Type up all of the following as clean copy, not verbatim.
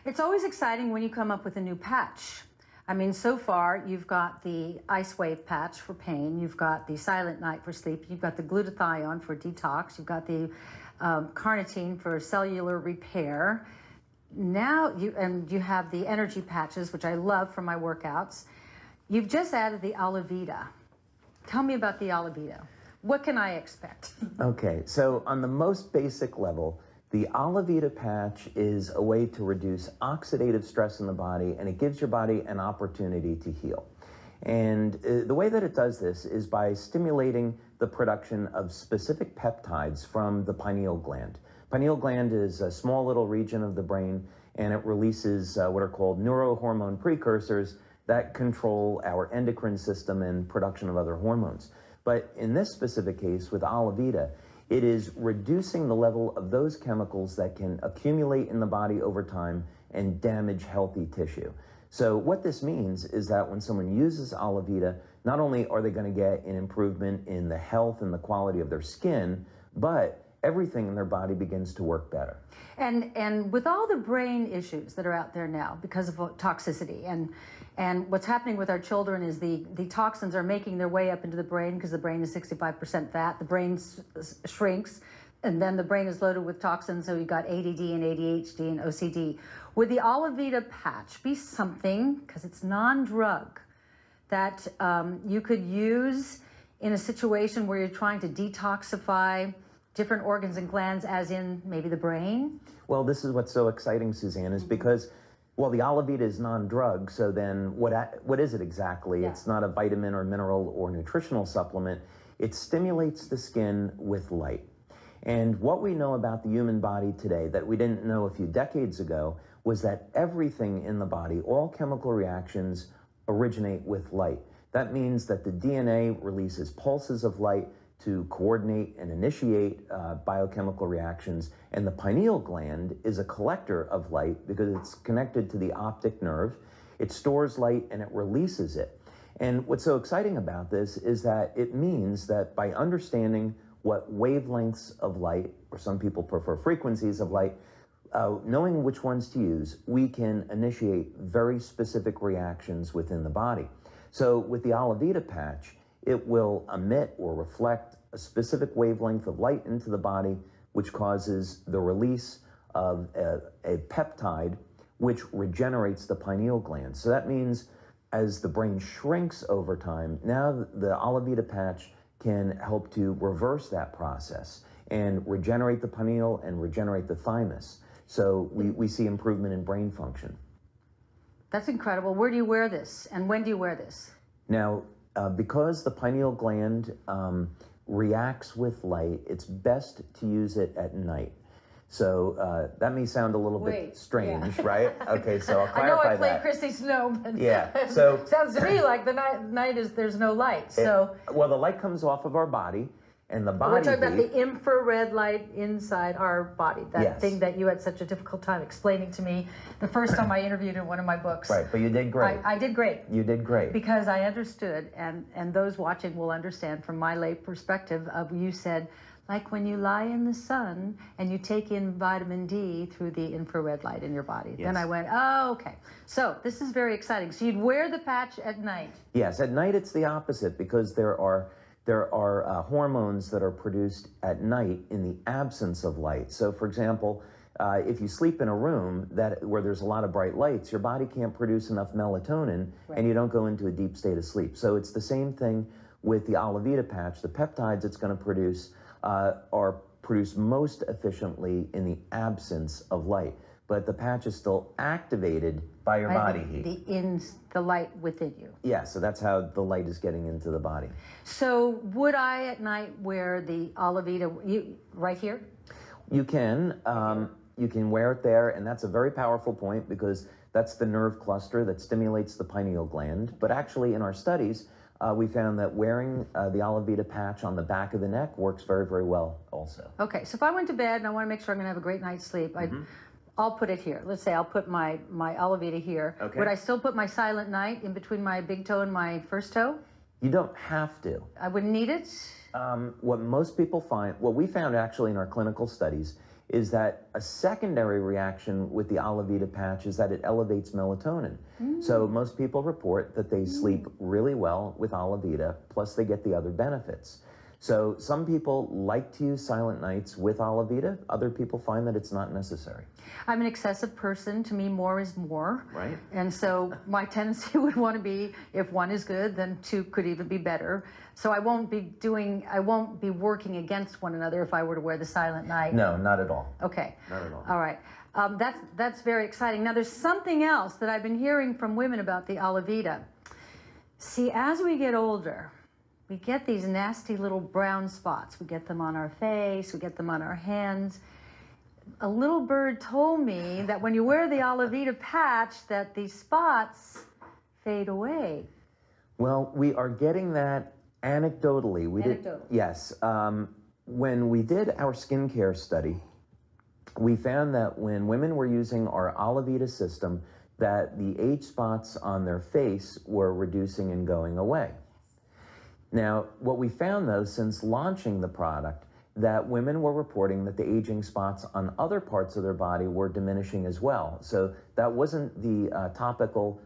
It's always exciting when you come up with a new patch. I mean, so far, you've got the Ice Wave patch for pain, you've got the Silent Night for sleep, you've got the glutathione for detox, you've got the carnitine for cellular repair. Now, you have the energy patches, which I love for my workouts. You've just added the alavida. Tell me about the alavida. What can I expect? Okay, so on the most basic level, the alavida patch is a way to reduce oxidative stress in the body, and it gives your body an opportunity to heal. And the way that it does this is by stimulating the production of specific peptides from the pineal gland. Pineal gland is a small little region of the brain, and it releases what are called neurohormone precursors that control our endocrine system and production of other hormones. But in this specific case with alavida, it is reducing the level of those chemicals that can accumulate in the body over time and damage healthy tissue. So what this means is that when someone uses alavida, not only are they going to get an improvement in the health and the quality of their skin, but everything in their body begins to work better. And with all the brain issues that are out there now because of toxicity, and what's happening with our children is the toxins are making their way up into the brain because the brain is 65% fat, the brain shrinks, and then the brain is loaded with toxins, so you've got ADD and ADHD and OCD. Would the alavida patch be something, because it's non-drug, that you could use in a situation where you're trying to detoxify different organs and glands, as in maybe the brain? Well, this is what's so exciting, Suzanne, is because, well, the alavida is non-drug, so then what is it exactly? Yeah. It's not a vitamin or mineral or nutritional supplement. It stimulates the skin with light. And what we know about the human body today that we didn't know a few decades ago was that everything in the body, all chemical reactions, originate with light. That means that the DNA releases pulses of light to coordinate and initiate biochemical reactions, and the pineal gland is a collector of light because it's connected to the optic nerve. It stores light and it releases it. And what's so exciting about this is that it means that by understanding what wavelengths of light, or some people prefer frequencies of light, knowing which ones to use, we can initiate very specific reactions within the body. So with the alavida patch, it will emit or reflect a specific wavelength of light into the body, which causes the release of a peptide, which regenerates the pineal gland. So that means as the brain shrinks over time, now the alavida patch can help to reverse that process and regenerate the pineal and regenerate the thymus. So we see improvement in brain function. That's incredible. Where do you wear this, and when do you wear this? Now, because the pineal gland reacts with light, it's best to use it at night. So that may sound a little bit strange, right? Okay, so I'll clarify that. I know I played Christy Snow, but yeah, so sounds to me like the night is there's no light. So well, the light comes off of our body, and the body. We're talking about the infrared light inside our body. That thing that you had such a difficult time explaining to me the first time I interviewed in one of my books. Right, but you did great. I did great. You did great. Because I understood, and those watching will understand from my lay perspective of you said, like when you lie in the sun and you take in vitamin D through the infrared light in your body. Yes. Then I went, oh, okay. So this is very exciting. So you'd wear the patch at night. Yes, at night it's the opposite because there are hormones that are produced at night in the absence of light. So for example, if you sleep in a room where there's a lot of bright lights, your body can't produce enough melatonin, and you don't go into a deep state of sleep. So it's the same thing with the alavida patch. The peptides it's going to produce are produced most efficiently in the absence of light. But the patch is still activated by your body heat. The light within you. Yeah, so that's how the light is getting into the body. So would I at night wear the alavida right here? You can. You can wear it there, and that's a very powerful point because that's the nerve cluster that stimulates the pineal gland. But actually in our studies, we found that wearing the alavida patch on the back of the neck works very, very well also. Okay, so if I went to bed and I want to make sure I'm going to have a great night's sleep, I'll put it here. Let's say I'll put my alavida here. Okay. Would I still put my silent night in between my big toe and my first toe? You don't have to. I wouldn't need it? What most people find, what we found actually in our clinical studies, is that a secondary reaction with the alavida patch is that it elevates melatonin. So most people report that they sleep really well with alavida, plus they get the other benefits. So some people like to use silent nights with alavida. Other people find that it's not necessary. I'm an excessive person. To me, more is more. Right. And so my tendency would want to be, if one is good, then two could even be better. So I won't be working against one another if I were to wear the silent night. No, not at all. Okay. Not at all. All right. That's very exciting. Now, there's something else that I've been hearing from women about the alavida. See, as we get older, we get these nasty little brown spots. We get them on our face, we get them on our hands. A little bird told me that when you wear the alavida patch, that these spots fade away. Well, we are getting that anecdotally. Yes. When we did our skincare study, we found that when women were using our alavida system, that the age spots on their face were reducing and going away. Now, what we found, though, since launching the product, that women were reporting that the aging spots on other parts of their body were diminishing as well. So that wasn't the topical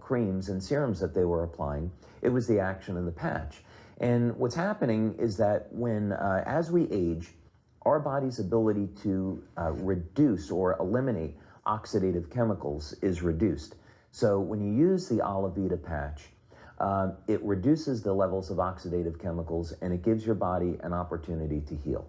creams and serums that they were applying. It was the action of the patch. And what's happening is that when, as we age, our body's ability to reduce or eliminate oxidative chemicals is reduced. So when you use the alavida patch, it reduces the levels of oxidative chemicals, and it gives your body an opportunity to heal.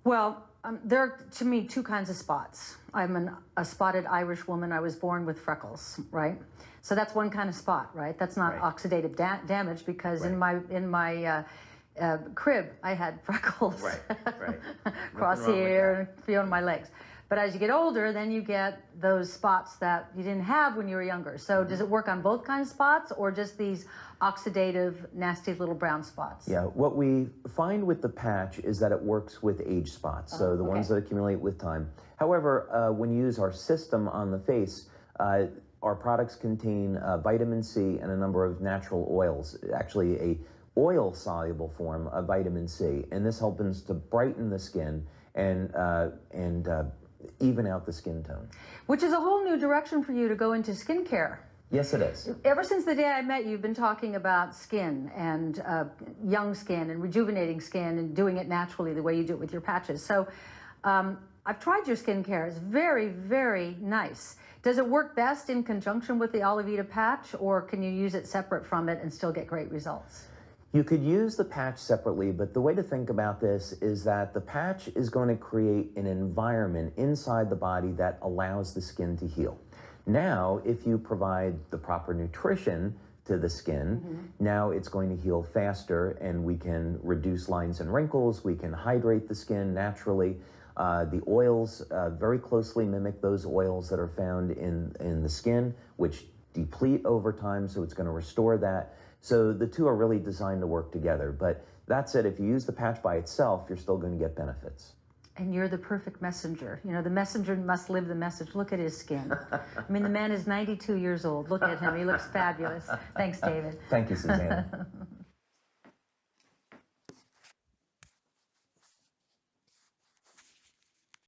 Well, there are, to me, two kinds of spots. I'm a spotted Irish woman. I was born with freckles, right? So that's one kind of spot, right? That's not oxidative damage, because in my crib, I had freckles. Across here and a few on my legs. But as you get older, then you get those spots that you didn't have when you were younger. So does it work on both kinds of spots, or just these oxidative, nasty little brown spots? Yeah, what we find with the patch is that it works with age spots, so the ones that accumulate with time. However, when you use our system on the face, our products contain vitamin C and a number of natural oils, actually a oil-soluble form of vitamin C, and this helps to brighten the skin and even out the skin tone. Which is a whole new direction for you to go into skincare. Yes, it is. Ever since the day I met you, you've been talking about skin and young skin and rejuvenating skin and doing it naturally the way you do it with your patches. So I've tried your skincare. It's very, very nice. Does it work best in conjunction with the alavida patch, or can you use it separate from it and still get great results? You could use the patch separately, but the way to think about this is that the patch is going to create an environment inside the body that allows the skin to heal. Now, if you provide the proper nutrition to the skin, now it's going to heal faster, and we can reduce lines and wrinkles, we can hydrate the skin naturally. The oils very closely mimic those oils that are found in the skin, which deplete over time, so it's going to restore that. So the two are really designed to work together. But that said, if you use the patch by itself, you're still going to get benefits. And you're the perfect messenger. You know, the messenger must live the message. Look at his skin. I mean, the man is 92 years old. Look at him. He looks fabulous. Thanks, David. Thank you, Susanna.